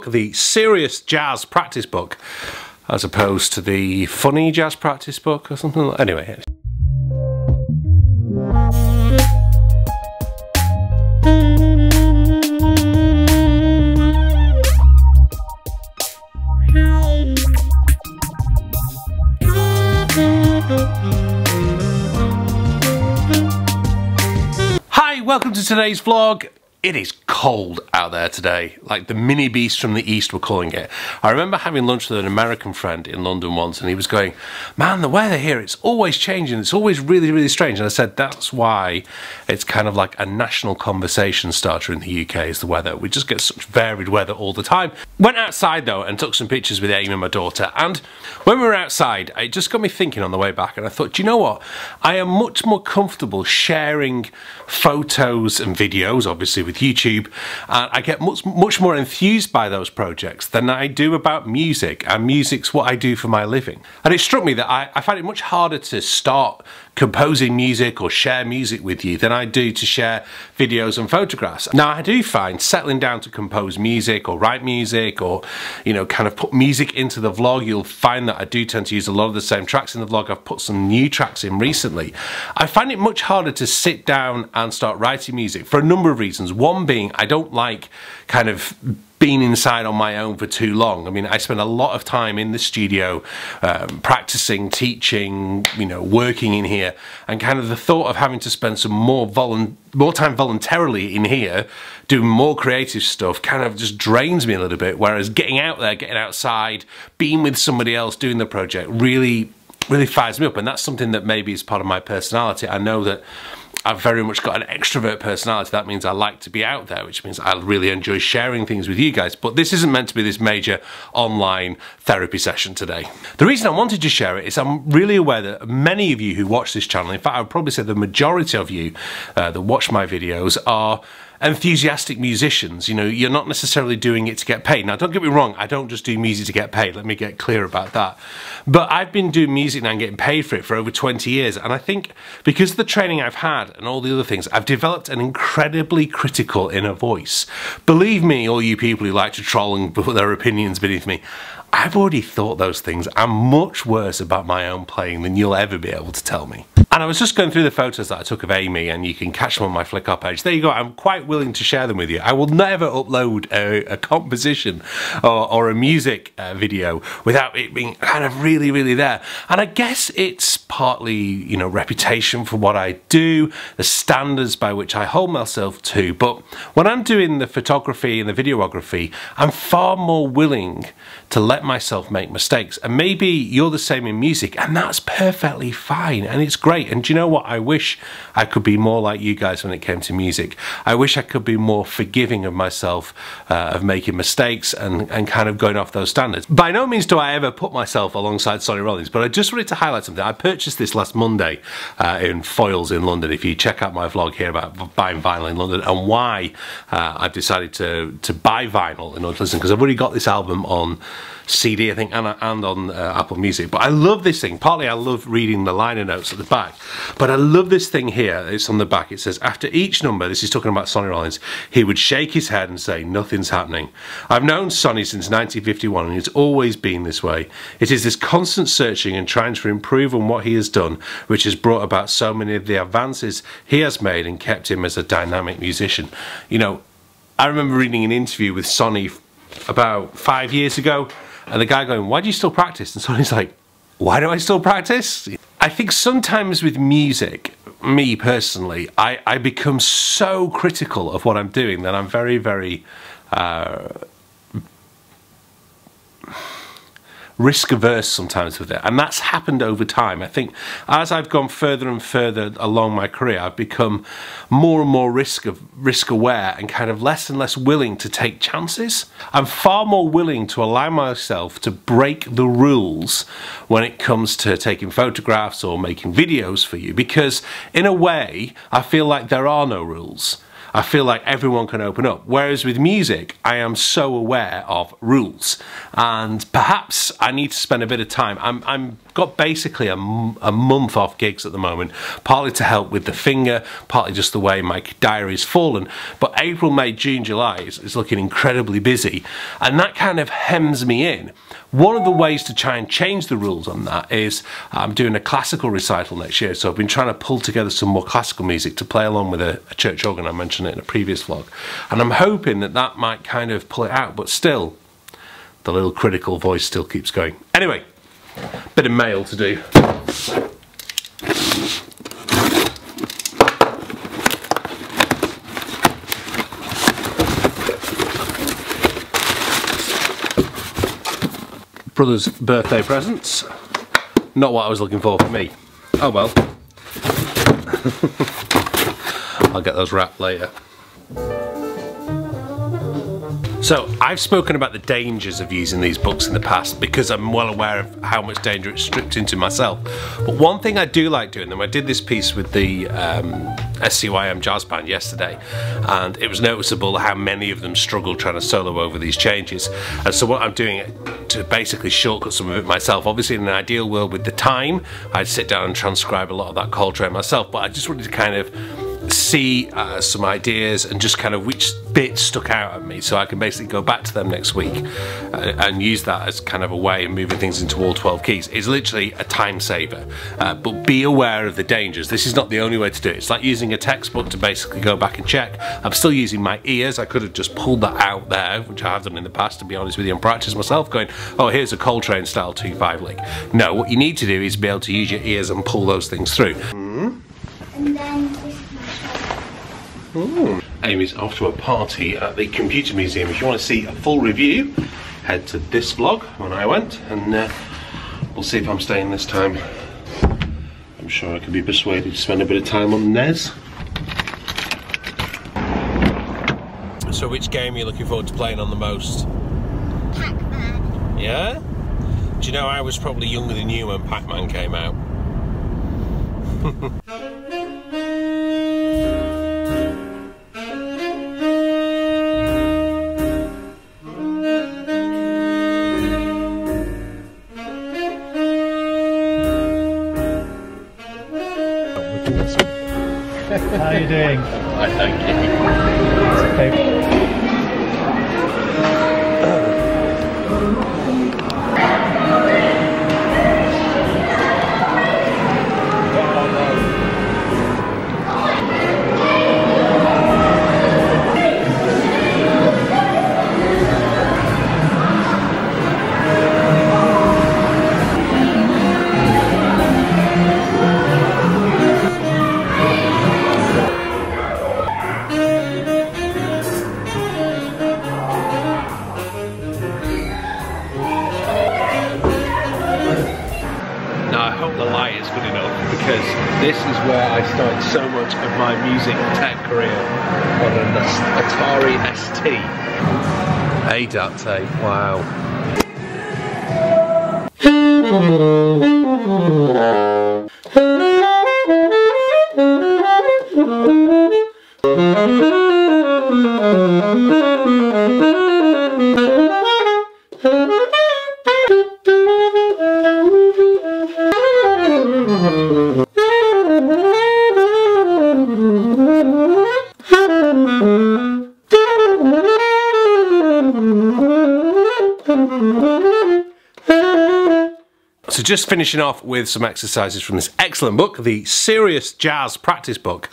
the serious jazz practice book as opposed to the funny jazz practice book or something like that. Anyway. Hi, welcome to today's vlog. It is cold out there today, like the mini beast from the east, we're calling it. I remember having lunch with an American friend in London once, and he was going, man, the weather here, it's always changing, it's always really, really strange. And I said, that's why it's kind of like a national conversation starter in the UK is the weather. We just get such varied weather all the time. Went outside though and took some pictures with Amy, my daughter, and when we were outside, it just got me thinking on the way back, and I thought, do you know what? I am much more comfortable sharing photos and videos, obviously with YouTube, and I get much more enthused by those projects than I do about music, and music's what I do for my living. And it struck me that I find it much harder to start composing music or share music with you than I do to share videos and photographs. Now, I do find settling down to compose music or write music or, you know, kind of put music into the vlog, you'll find that I do tend to use a lot of the same tracks in the vlog. I've put some new tracks in recently. I find it much harder to sit down and start writing music for a number of reasons. One being, I don't like kind of being inside on my own for too long. I mean, I spend a lot of time in the studio practicing, teaching, you know, working in here, and kind of the thought of having to spend some more time voluntarily in here doing more creative stuff kind of just drains me a little bit, whereas getting out there, getting outside, being with somebody else doing the project really fires me up. And that's something that maybe is part of my personality. I know that I've very much got an extrovert personality. That means I like to be out there, which means I really enjoy sharing things with you guys. But this isn't meant to be this major online therapy session today. The reason I wanted to share it is I'm really aware that many of you who watch this channel, in fact I would probably say the majority of you that watch my videos, are enthusiastic musicians. You know, you're not necessarily doing it to get paid. Now, don't get me wrong, I don't just do music to get paid. Let me get clear about that. But I've been doing music now and getting paid for it for over 20 years. And I think because of the training I've had and all the other things, I've developed an incredibly critical inner voice. Believe me, all you people who like to troll and put their opinions beneath me, I've already thought those things. I'm much worse about my own playing than you'll ever be able to tell me. And I was just going through the photos that I took of Amy, and you can catch them on my Flickr page. There you go, I'm quite willing to share them with you. I will never upload a composition or a music video without it being kind of really there. And I guess it's partly, you know, reputation for what I do, the standards by which I hold myself to. But when I'm doing the photography and the videography, I'm far more willing to let myself make mistakes. And maybe you're the same in music, and that's perfectly fine, and it's great. And do you know what? I wish I could be more like you guys when it came to music. I wish I could be more forgiving of myself, of making mistakes and kind of going off those standards. By no means do I ever put myself alongside Sonny Rollins, but I just wanted to highlight something. I purchased this last Monday in Foyles in London. If you check out my vlog here about buying vinyl in London and why I've decided to buy vinyl in order to listen, because I've already got this album on CD, I think, and on Apple Music. But I love this thing. Partly I love reading the liner notes at the back, but I love this thing here. It's on the back. It says, after each number, this is talking about Sonny Rollins, he would shake his head and say, nothing's happening. I've known Sonny since 1951, and it's always been this way. It is this constant searching and trying to improve on what he has done, which has brought about so many of the advances he has made and kept him as a dynamic musician. You know, I remember reading an interview with Sonny about 5 years ago, and the guy going, why do you still practice? And Sonny's like, why do I still practice? I think sometimes with music, me personally, I become so critical of what I'm doing that I'm very risk averse sometimes with it, and that's happened over time. I think as I've gone further and further along my career, I've become more and more risk aware and kind of less and less willing to take chances. I'm far more willing to allow myself to break the rules when it comes to taking photographs or making videos for you, because in a way I feel like there are no rules. I feel like everyone can open up. Whereas with music, I am so aware of rules, and perhaps I need to spend a bit of time. I'm got basically a month off gigs at the moment, partly to help with the finger, partly just the way my diary's fallen. But April, May, June, July is looking incredibly busy, and that kind of hems me in. One of the ways to try and change the rules on that is I'm doing a classical recital next year, so I've been trying to pull together some more classical music to play along with a church organ. I mentioned it in a previous vlog, and I'm hoping that that might kind of pull it out, but still the little critical voice still keeps going. Anyway, bit of mail to do. Brother's birthday presents. Not what I was looking for me. Oh well. I'll get those wrapped later. So, I've spoken about the dangers of using these books in the past because I'm well aware of how much danger it's stripped into myself. But one thing I do like doing, and I did this piece with the SCYM jazz band yesterday, and it was noticeable how many of them struggle trying to solo over these changes. And so what I'm doing to basically shortcut some of it myself, obviously in an ideal world with the time, I'd sit down and transcribe a lot of that Coltrane myself, but I just wanted to kind of see some ideas and just kind of which bits stuck out at me, so I can basically go back to them next week and use that as kind of a way of moving things into all 12 keys. It's literally a time saver, but be aware of the dangers. This is not the only way to do it. It's like using a textbook to basically go back and check. I'm still using my ears. I could have just pulled that out there, which I have done in the past, to be honest with you, and practice myself, going, oh, here's a Coltrane style 2/5 lick. No, what you need to do is be able to use your ears and pull those things through. And then Amy's off to a party at the Computer Museum. If you want to see a full review, head to this vlog when I went, and we'll see if I'm staying this time. I'm sure I could be persuaded to spend a bit of time on NES. So which game are you looking forward to playing on the most? Pac-Man. Yeah? Do you know I was probably younger than you when Pac-Man came out? How are you doing? I thank you. Okay. Because this is where I started so much of my music tech career, on an Atari ST. ADAT, wow. So just finishing off with some exercises from this excellent book, the Serious Jazz Practice Book,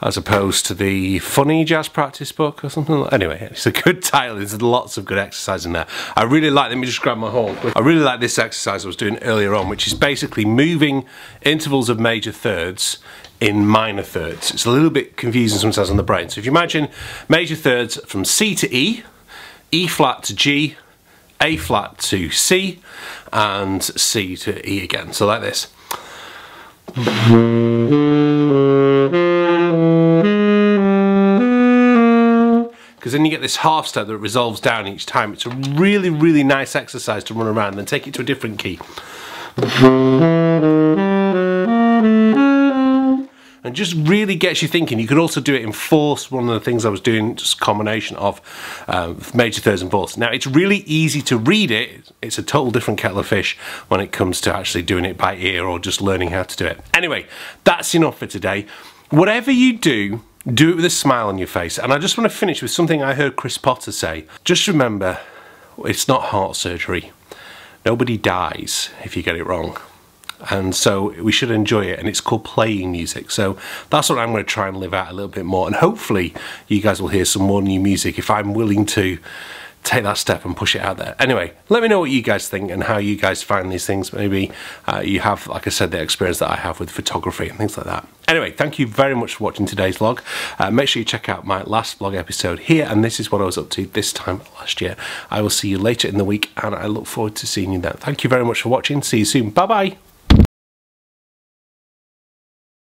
as opposed to the Funny Jazz Practice Book or something like that. Anyway, it's a good title. There's lots of good exercise in there. I really like, let me just grab my horn. I really like this exercise I was doing earlier on, which is basically moving intervals of major thirds in minor thirds. It's a little bit confusing sometimes on the brain. So if you imagine major thirds from C to E, E flat to G, A flat to C, and C to E again. So like this. Because then you get this half step that resolves down each time. It's a really, really nice exercise to run around and then take it to a different key. and just really gets you thinking. You could also do it in fourths, one of the things I was doing, just a combination of major thirds and fourths. Now it's really easy to read it. It's a total different kettle of fish when it comes to actually doing it by ear or just learning how to do it. Anyway, that's enough for today. Whatever you do, do it with a smile on your face. And I just want to finish with something I heard Chris Potter say. Just remember, it's not heart surgery. Nobody dies if you get it wrong. And so we should enjoy it, and it's called playing music. So that's what I'm going to try and live out a little bit more, and hopefully you guys will hear some more new music if I'm willing to take that step and push it out there. Anyway, let me know what you guys think and how you guys find these things. Maybe you have, like I said, the experience that I have with photography and things like that. Anyway, thank you very much for watching today's vlog. Make sure you check out my last vlog episode here, and this is what I was up to this time last year. I will see you later in the week, and I look forward to seeing you then. Thank you very much for watching. See you soon. Bye bye.